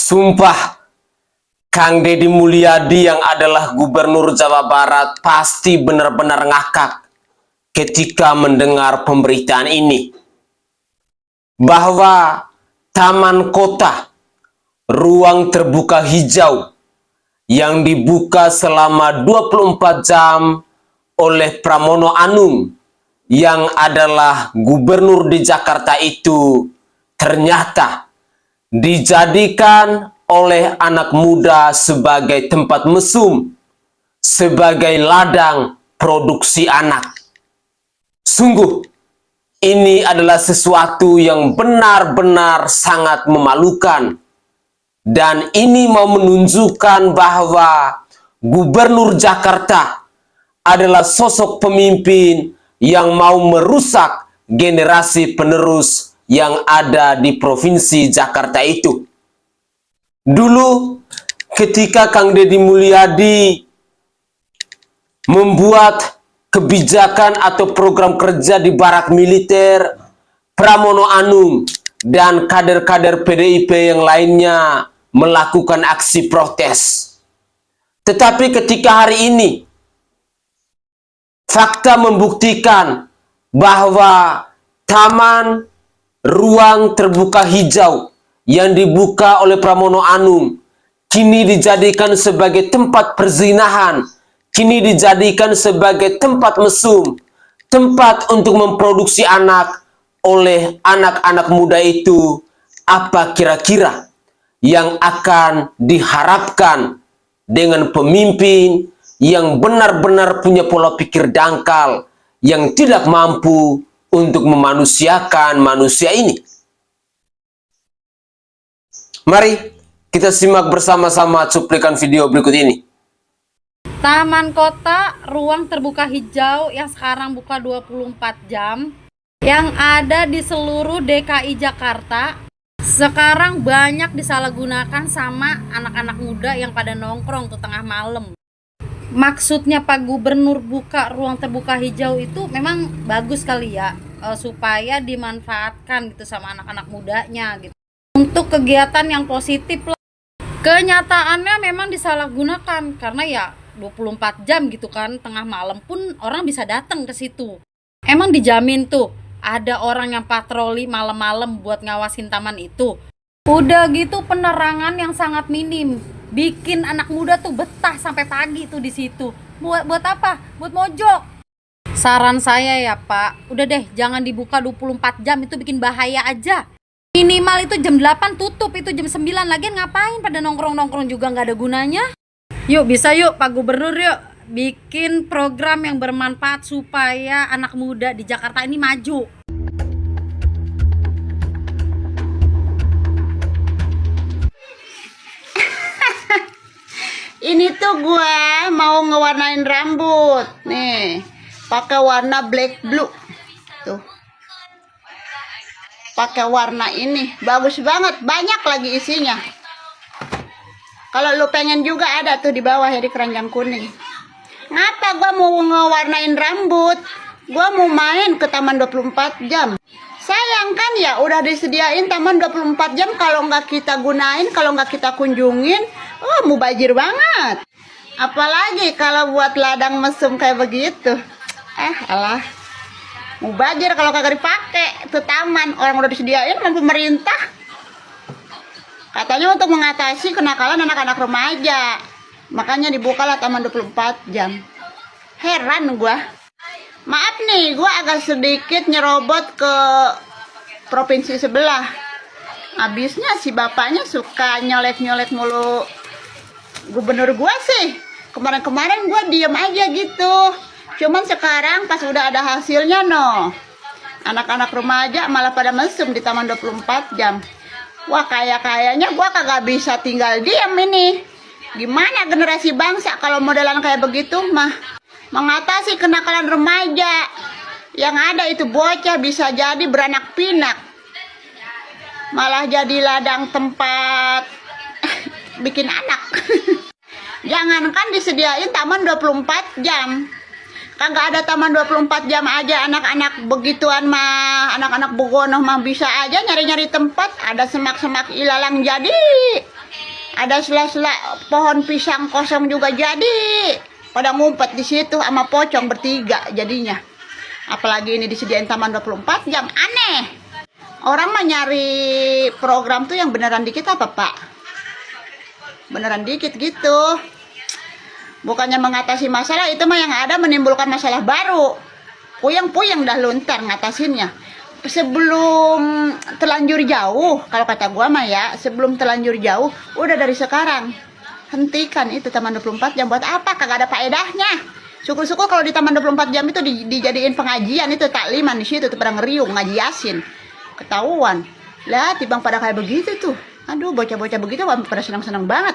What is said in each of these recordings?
Sumpah, Kang Deddy Mulyadi yang adalah Gubernur Jawa Barat pasti benar-benar ngakak ketika mendengar pemberitaan ini. Bahwa taman kota, ruang terbuka hijau yang dibuka selama 24 jam oleh Pramono Anung yang adalah gubernur di Jakarta itu ternyata dijadikan oleh anak muda sebagai tempat mesum, sebagai ladang produksi anak. Sungguh, ini adalah sesuatu yang benar-benar sangat memalukan. Dan ini mau menunjukkan bahwa Gubernur Jakarta adalah sosok pemimpin yang mau merusak generasi penerus yang ada di Provinsi Jakarta itu. Dulu ketika Kang Deddy Mulyadi membuat kebijakan atau program kerja di barak militer, Pramono Anung dan kader-kader PDIP yang lainnya melakukan aksi protes. Tetapi ketika hari ini fakta membuktikan bahwa taman ruang terbuka hijau yang dibuka oleh Pramono Anung kini dijadikan sebagai tempat perzinahan, kini dijadikan sebagai tempat mesum, tempat untuk memproduksi anak oleh anak-anak muda itu. Apa kira-kira yang akan diharapkan dengan pemimpin yang benar-benar punya pola pikir dangkal, yang tidak mampu untuk memanusiakan manusia ini? Mari kita simak bersama-sama cuplikan video berikut ini. Taman kota, ruang terbuka hijau yang sekarang buka 24 jam, yang ada di seluruh DKI Jakarta, sekarang banyak disalahgunakan sama anak-anak muda yang pada nongkrong tuh tengah malam. Maksudnya Pak Gubernur buka ruang terbuka hijau itu memang bagus kali ya, supaya dimanfaatkan gitu sama anak-anak mudanya gitu, untuk kegiatan yang positif lah. Kenyataannya memang disalahgunakan karena ya 24 jam gitu kan, tengah malam pun orang bisa datang ke situ. Emang dijamin tuh ada orang yang patroli malam-malam buat ngawasin taman itu. Udah gitu penerangan yang sangat minim, bikin anak muda tuh betah sampai pagi tuh di situ. Buat apa? Buat mojok. Saran saya ya Pak, udah deh jangan dibuka 24 jam, itu bikin bahaya aja. Minimal itu jam 8 tutup, itu jam 9 lagi ngapain pada nongkrong-nongkrong juga nggak ada gunanya. Yuk bisa yuk Pak Gubernur, yuk bikin program yang bermanfaat supaya anak muda di Jakarta ini maju. Ini tuh gue mau ngewarnain rambut nih, pakai warna black blue tuh, pakai warna ini bagus banget, banyak lagi isinya. Kalau lu pengen juga ada tuh di bawah ya, di keranjang kuning. Ngapa gue mau ngewarnain rambut? Gue mau main ke taman 24 jam. Sayang kan ya, udah disediain taman 24 jam, kalau nggak kita gunain, kalau nggak kita kunjungin, mubazir banget. Apalagi kalau buat ladang mesum kayak begitu. Alah, mubazir kalau kagak dipakai tuh taman, orang udah disediain sama pemerintah. Katanya untuk mengatasi kenakalan anak-anak remaja, makanya dibukalah taman 24 jam. Heran gua. Maaf nih, gua agak sedikit nyerobot ke provinsi sebelah. Habisnya si bapaknya suka nyolek-nyolek mulu gubernur gua sih. Kemarin-kemarin gua diem aja gitu. Cuman sekarang pas udah ada hasilnya anak-anak remaja malah pada mesum di taman 24 jam. Wah, kayaknya gua kagak bisa tinggal diam ini. Gimana generasi bangsa kalau modelan kayak begitu mah? Mengatasi kenakalan remaja, yang ada itu bocah bisa jadi beranak pinak, malah jadi ladang tempat bikin anak. Jangankan disediain taman 24 jam, kagak ada taman 24 jam aja anak-anak begituan mah, anak-anak begonoh mah bisa aja nyari-nyari tempat, ada semak-semak ilalang jadi Ada sela-sela pohon pisang kosong juga jadi. Pada ngumpet di situ sama pocong bertiga jadinya. Apalagi ini disediain taman 24 jam. Aneh. Orang mah nyari program tuh yang beneran dikit apa, Pak? Beneran dikit gitu. Bukannya mengatasi masalah, itu mah yang ada menimbulkan masalah baru. Puyeng-puyeng dah luntar ngatasinnya. Sebelum terlanjur jauh, kalau kata gua mah ya, sebelum terlanjur jauh, udah dari sekarang hentikan itu taman 24 jam. Buat apa? Kagak ada faedahnya. Syukur-syukur kalau di taman 24 jam itu dijadiin pengajian, itu takliman di situ tuh pada ngeriung ngaji Yasin. Ketahuan. Lah, tibang pada kayak begitu tuh. Aduh, bocah-bocah begitu pada senang-senang banget.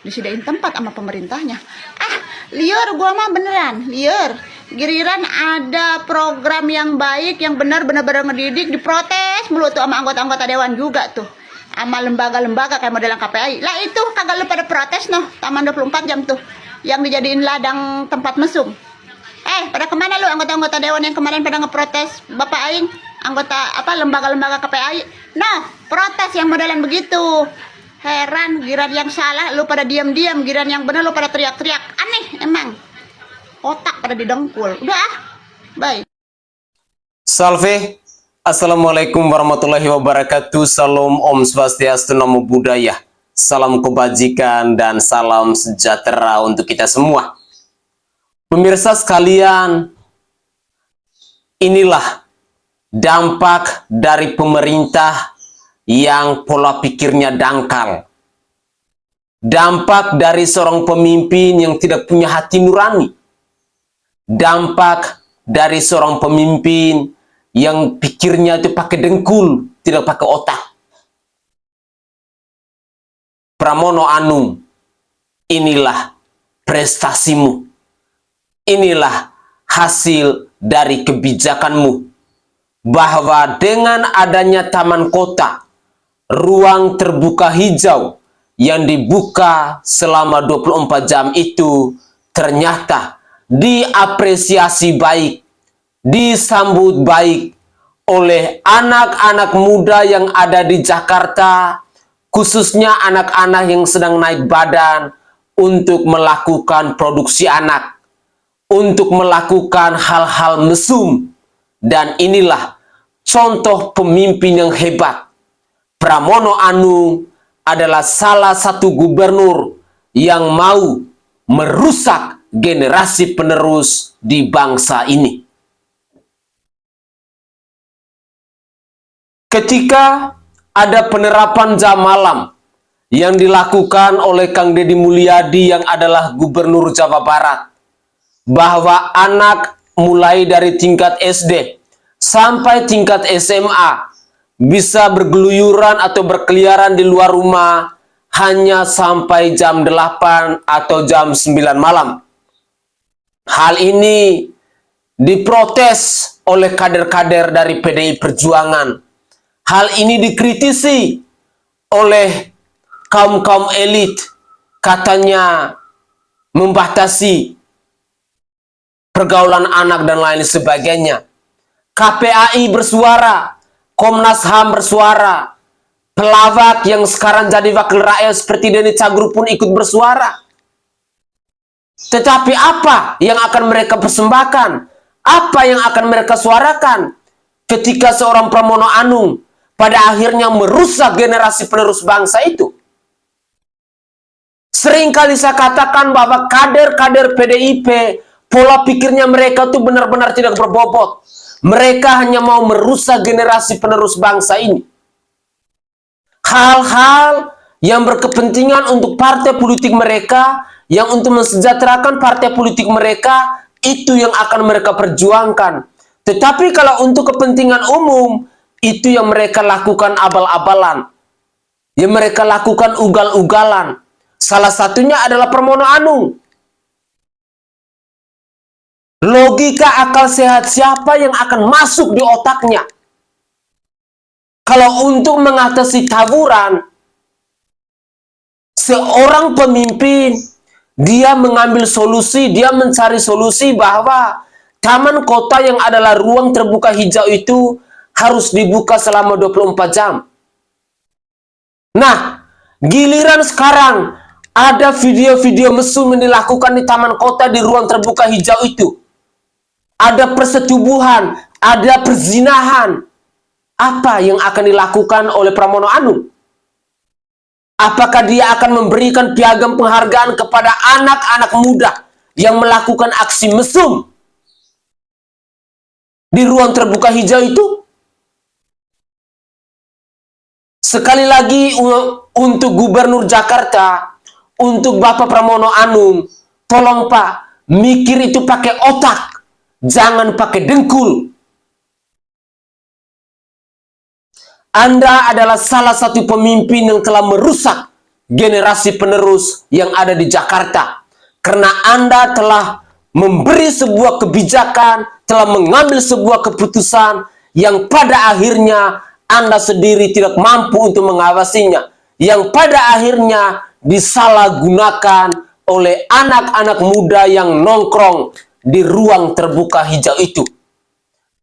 Disediain tempat sama pemerintahnya. Ah, liur gua mah beneran, liur. Giliran ada program yang baik, yang benar-benar ngedidik, diprotes mulu tuh sama anggota-anggota dewan juga tuh. Sama lembaga-lembaga kayak modelan KPI. Lah itu kagak lu pada protes noh, taman 24 jam tuh. Yang dijadiin ladang tempat mesum. Pada kemana lu anggota-anggota dewan yang kemarin pada ngeprotes Bapak Aing? Anggota apa lembaga-lembaga KPI? Noh, protes yang modelan begitu. Heran, giran yang salah lu pada diam-diam, giran yang benar lu pada teriak-teriak. Aneh emang. Otak pada didengkul. Udah ah. Bye. Salve. Assalamualaikum warahmatullahi wabarakatuh. Salam Om Swastiastu, Namo Buddhaya. Salam kebajikan dan salam sejahtera untuk kita semua. Pemirsa sekalian, inilah dampak dari pemerintah yang pola pikirnya dangkal. Dampak dari seorang pemimpin yang tidak punya hati nurani. Dampak dari seorang pemimpin yang pikirnya itu pakai dengkul, tidak pakai otak. Pramono Anung, inilah prestasimu. Inilah hasil dari kebijakanmu. Bahwa dengan adanya taman kota, ruang terbuka hijau yang dibuka selama 24 jam itu ternyata diapresiasi baik, disambut baik oleh anak-anak muda yang ada di Jakarta, khususnya anak-anak yang sedang naik badan untuk melakukan produksi anak, untuk melakukan hal-hal mesum. Dan inilah contoh pemimpin yang hebat. Pramono Anung adalah salah satu gubernur yang mau merusak generasi penerus di bangsa ini. Ketika ada penerapan jam malam yang dilakukan oleh Kang Deddy Mulyadi yang adalah gubernur Jawa Barat, bahwa anak mulai dari tingkat SD sampai tingkat SMA bisa bergeluyuran atau berkeliaran di luar rumah hanya sampai jam 8 atau jam 9 malam. Hal ini diprotes oleh kader-kader dari PDI Perjuangan. Hal ini dikritisi oleh kaum-kaum elit, katanya membatasi pergaulan anak dan lain sebagainya. KPAI bersuara, Komnas HAM bersuara, pelawak yang sekarang jadi wakil rakyat seperti Denny Cagur pun ikut bersuara. Tetapi apa yang akan mereka persembahkan? Apa yang akan mereka suarakan ketika seorang Pramono Anung pada akhirnya merusak generasi penerus bangsa itu? Seringkali saya katakan bahwa kader-kader PDIP, pola pikirnya mereka tuh benar-benar tidak berbobot. Mereka hanya mau merusak generasi penerus bangsa ini. Hal-hal yang berkepentingan untuk partai politik mereka, yang untuk mensejahterakan partai politik mereka, itu yang akan mereka perjuangkan. Tetapi kalau untuk kepentingan umum, itu yang mereka lakukan abal-abalan. Yang mereka lakukan ugal-ugalan. Salah satunya adalah Pramono Anung. Logika akal sehat siapa yang akan masuk di otaknya? Kalau untuk mengatasi tawuran, seorang pemimpin, dia mengambil solusi, dia mencari solusi bahwa taman kota yang adalah ruang terbuka hijau itu harus dibuka selama 24 jam. Nah, Giliran sekarang ada video-video mesum yang dilakukan di taman kota di ruang terbuka hijau itu. Ada persetubuhan, ada perzinahan. Apa yang akan dilakukan oleh Pramono Anung? Apakah dia akan memberikan piagam penghargaan kepada anak-anak muda yang melakukan aksi mesum di ruang terbuka hijau itu? Sekali lagi untuk Gubernur Jakarta, untuk Bapak Pramono Anung, tolong Pak, mikir itu pakai otak, jangan pakai dengkul. Anda adalah salah satu pemimpin yang telah merusak generasi penerus yang ada di Jakarta. Karena Anda telah memberi sebuah kebijakan, telah mengambil sebuah keputusan yang pada akhirnya Anda sendiri tidak mampu untuk mengawasinya. Yang pada akhirnya disalahgunakan oleh anak-anak muda yang nongkrong di ruang terbuka hijau itu.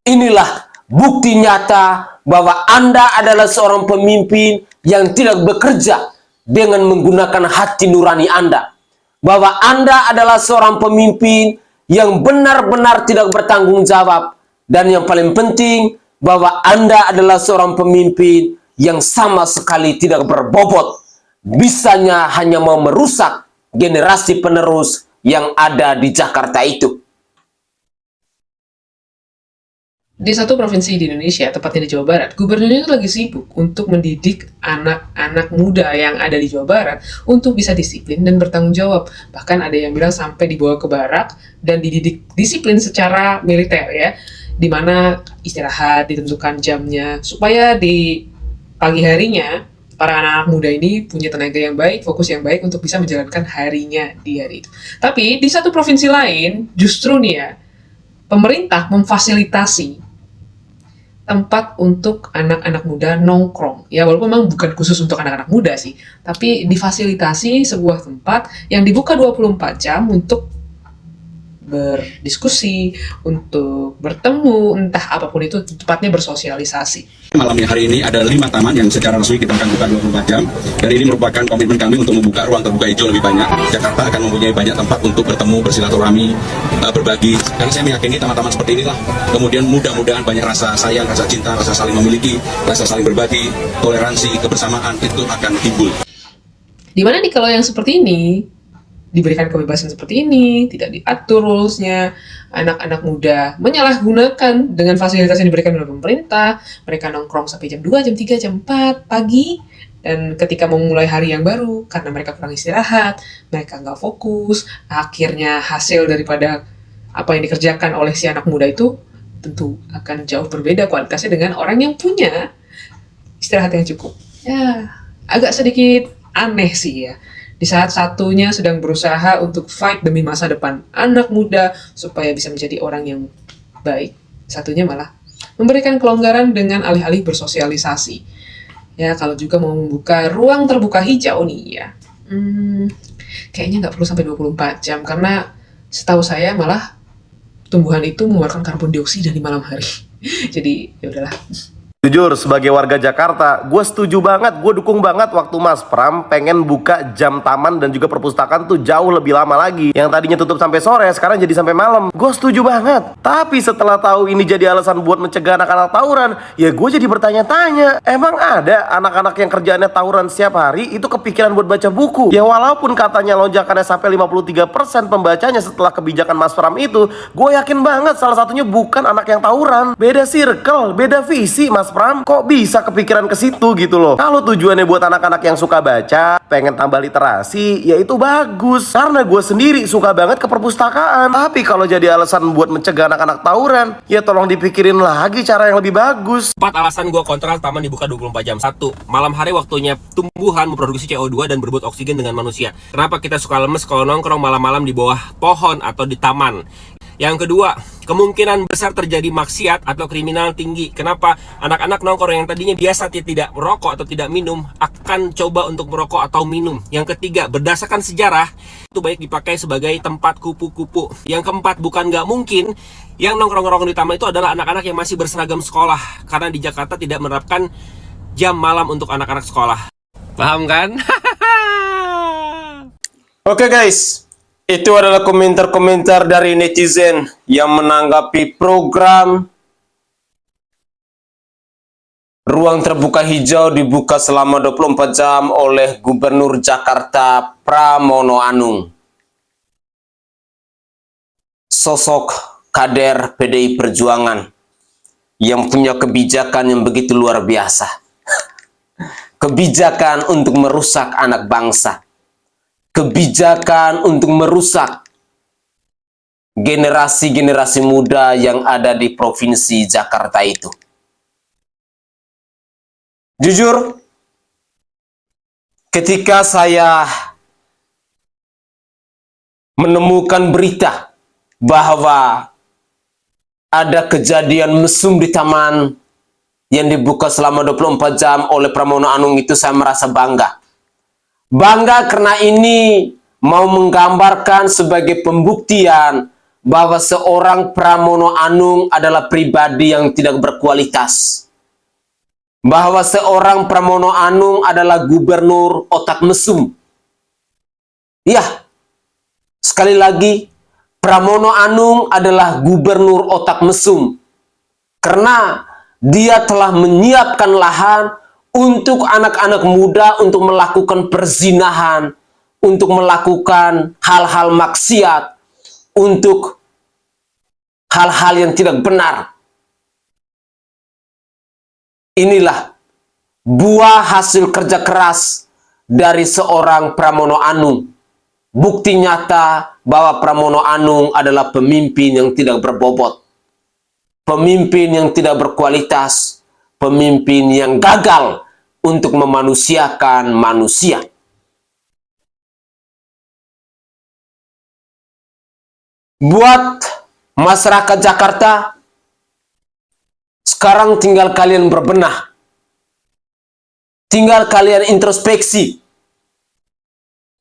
Inilah bukti nyata bahwa Anda adalah seorang pemimpin yang tidak bekerja dengan menggunakan hati nurani Anda. Bahwa Anda adalah seorang pemimpin yang benar-benar tidak bertanggung jawab. Dan yang paling penting, bahwa Anda adalah seorang pemimpin yang sama sekali tidak berbobot. Bisanya hanya mau merusak generasi penerus yang ada di Jakarta itu. Di satu provinsi di Indonesia, tepatnya di Jawa Barat, gubernurnya itu lagi sibuk untuk mendidik anak-anak muda yang ada di Jawa Barat untuk bisa disiplin dan bertanggung jawab. Bahkan ada yang bilang sampai dibawa ke barak dan dididik disiplin secara militer ya, di mana istirahat ditentukan jamnya supaya di pagi harinya para anak-anak muda ini punya tenaga yang baik, fokus yang baik untuk bisa menjalankan harinya di hari itu. Tapi di satu provinsi lain, justru nih ya, pemerintah memfasilitasi tempat untuk anak-anak muda nongkrong. Ya, walaupun memang bukan khusus untuk anak-anak muda sih, tapi difasilitasi sebuah tempat yang dibuka 24 jam untuk berdiskusi, untuk bertemu, entah apapun itu, tepatnya bersosialisasi. Malamnya hari ini ada 5 taman yang secara resmi kita akan buka 24 jam. Dan ini merupakan komitmen kami untuk membuka ruang terbuka hijau lebih banyak. Jakarta akan mempunyai banyak tempat untuk bertemu, bersilaturahmi, berbagi. Karena saya meyakini taman-taman seperti inilah kemudian mudah-mudahan banyak rasa sayang, rasa cinta, rasa saling memiliki, rasa saling berbagi, toleransi, kebersamaan itu akan timbul. Dimana nih kalau yang seperti ini diberikan kebebasan seperti ini, tidak diatur rules-nya, anak-anak muda menyalahgunakan dengan fasilitas yang diberikan oleh pemerintah, mereka nongkrong sampai jam 2, jam 3, jam 4 pagi, dan ketika mau mulai hari yang baru, karena mereka kurang istirahat, mereka nggak fokus, akhirnya hasil daripada apa yang dikerjakan oleh si anak muda itu tentu akan jauh berbeda kualitasnya dengan orang yang punya istirahat yang cukup. Ya, agak sedikit aneh sih ya. Di saat satunya sedang berusaha untuk fight demi masa depan anak muda supaya bisa menjadi orang yang baik, satunya malah memberikan kelonggaran dengan alih-alih bersosialisasi. Ya, kalau juga mau membuka ruang terbuka hijau nih ya, kayaknya nggak perlu sampai 24 jam, karena setahu saya malah tumbuhan itu mengeluarkan karbon dioksida di malam hari. Jadi ya udahlah. Jujur, sebagai warga Jakarta, gue setuju banget, gue dukung banget waktu Mas Pram pengen buka jam taman dan juga perpustakaan tuh jauh lebih lama lagi. Yang tadinya tutup sampai sore, sekarang jadi sampai malam. Gue setuju banget. Tapi setelah tahu ini jadi alasan buat mencegah anak-anak tawuran, ya gue jadi bertanya-tanya, emang ada anak-anak yang kerjaannya tawuran setiap hari itu kepikiran buat baca buku? Ya walaupun katanya lonjakannya sampai 53% pembacanya setelah kebijakan Mas Pram itu, gue yakin banget salah satunya bukan anak yang tawuran. Beda circle, beda visi Mas Pram, kok bisa kepikiran ke situ gitu loh. Kalau tujuannya buat anak-anak yang suka baca, pengen tambah literasi, ya itu bagus. Karena gue sendiri suka banget ke perpustakaan. Tapi kalau jadi alasan buat mencegah anak-anak tawuran, ya tolong dipikirin lagi cara yang lebih bagus. 4 alasan gue kontra taman dibuka 24 jam. 1. Malam hari waktunya tumbuhan memproduksi CO2 dan berebut oksigen dengan manusia. Kenapa kita suka lemes kalau nongkrong malam-malam di bawah pohon atau di taman? Yang kedua, kemungkinan besar terjadi maksiat atau kriminal tinggi. Kenapa? Anak-anak nongkrong yang tadinya biasa tidak merokok atau tidak minum akan coba untuk merokok atau minum. Yang ketiga, berdasarkan sejarah itu baik dipakai sebagai tempat kupu-kupu. Yang keempat, bukan nggak mungkin yang nongkrong-nongkrong di taman itu adalah anak-anak yang masih berseragam sekolah, karena di Jakarta tidak menerapkan jam malam untuk anak-anak sekolah. Paham kan? Oke guys, itu adalah komentar-komentar dari netizen yang menanggapi program ruang terbuka hijau dibuka selama 24 jam oleh Gubernur Jakarta Pramono Anung. Sosok kader PDI Perjuangan yang punya kebijakan yang begitu luar biasa. Kebijakan untuk merusak anak bangsa. Kebijakan untuk merusak generasi-generasi muda yang ada di Provinsi Jakarta itu. Jujur, ketika saya menemukan berita bahwa ada kejadian mesum di taman yang dibuka selama 24 jam oleh Pramono Anung itu, saya merasa bangga. Bangga karena ini mau menggambarkan sebagai pembuktian bahwa seorang Pramono Anung adalah pribadi yang tidak berkualitas. Bahwa seorang Pramono Anung adalah gubernur otak mesum. Ya, sekali lagi, Pramono Anung adalah gubernur otak mesum. Karena dia telah menyiapkan lahan untuk anak-anak muda untuk melakukan perzinahan, untuk melakukan hal-hal maksiat, untuk hal-hal yang tidak benar. Inilah buah hasil kerja keras dari seorang Pramono Anung. Bukti nyata bahwa Pramono Anung adalah pemimpin yang tidak berbobot. Pemimpin yang tidak berkualitas. Pemimpin yang gagal untuk memanusiakan manusia. Buat masyarakat Jakarta, sekarang tinggal kalian berbenah. Tinggal kalian introspeksi.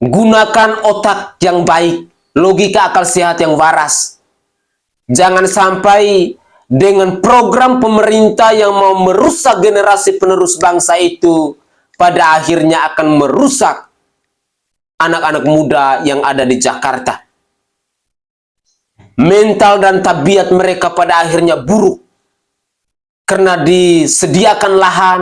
Gunakan otak yang baik, logika akal sehat yang waras. Jangan sampai dengan program pemerintah yang mau merusak generasi penerus bangsa itu, pada akhirnya akan merusak anak-anak muda yang ada di Jakarta. Mental dan tabiat mereka pada akhirnya buruk. Karena disediakan lahan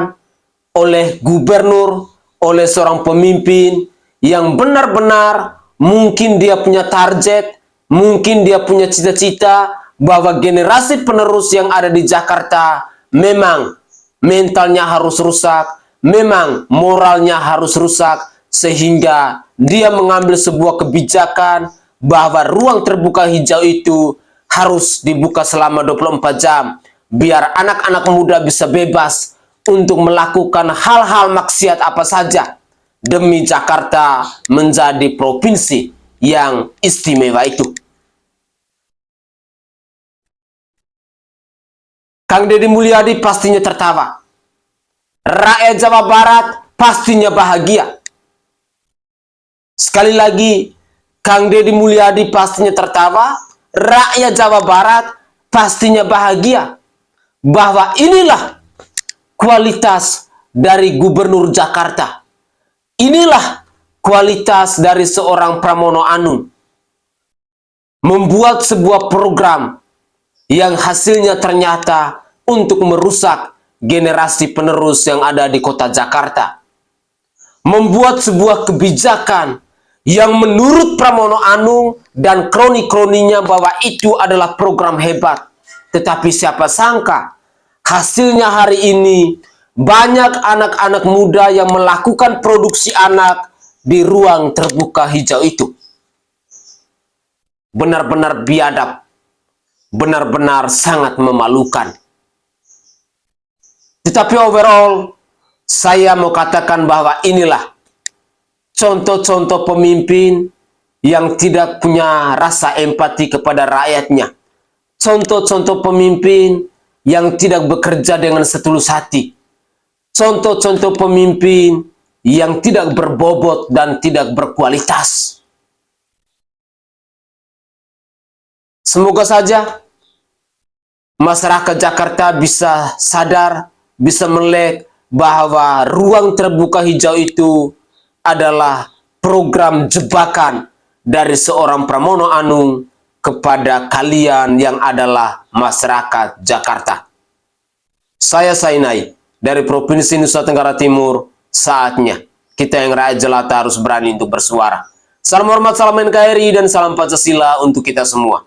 oleh gubernur, oleh seorang pemimpin yang benar-benar mungkin dia punya target, mungkin dia punya cita-cita bahwa generasi penerus yang ada di Jakarta memang mentalnya harus rusak, memang moralnya harus rusak, sehingga dia mengambil sebuah kebijakan bahwa ruang terbuka hijau itu harus dibuka selama 24 jam. Biar anak-anak muda bisa bebas untuk melakukan hal-hal maksiat apa saja demi Jakarta menjadi provinsi yang istimewa itu. Kang Deddy Mulyadi pastinya tertawa. Rakyat Jawa Barat pastinya bahagia. Sekali lagi, Kang Deddy Mulyadi pastinya tertawa. Rakyat Jawa Barat pastinya bahagia. Bahwa inilah kualitas dari Gubernur Jakarta. Inilah kualitas dari seorang Pramono Anung. Membuat sebuah program yang hasilnya ternyata untuk merusak generasi penerus yang ada di kota Jakarta. Membuat sebuah kebijakan yang menurut Pramono Anung dan kroni-kroninya bahwa itu adalah program hebat. Tetapi siapa sangka hasilnya hari ini banyak anak-anak muda yang melakukan produksi anak di ruang terbuka hijau itu. Benar-benar biadab. Benar-benar sangat memalukan. Tetapi overall, saya mau katakan bahwa inilah contoh-contoh pemimpin yang tidak punya rasa empati kepada rakyatnya. Contoh-contoh pemimpin yang tidak bekerja dengan setulus hati. Contoh-contoh pemimpin yang tidak berbobot dan tidak berkualitas. Semoga saja masyarakat Jakarta bisa sadar, bisa melek bahwa ruang terbuka hijau itu adalah program jebakan dari seorang Pramono Anung kepada kalian yang adalah masyarakat Jakarta. Saya Sainai dari Provinsi Nusa Tenggara Timur. Saatnya kita yang rakyat jelata harus berani untuk bersuara. Salam hormat, salam NKRI, dan salam Pancasila untuk kita semua.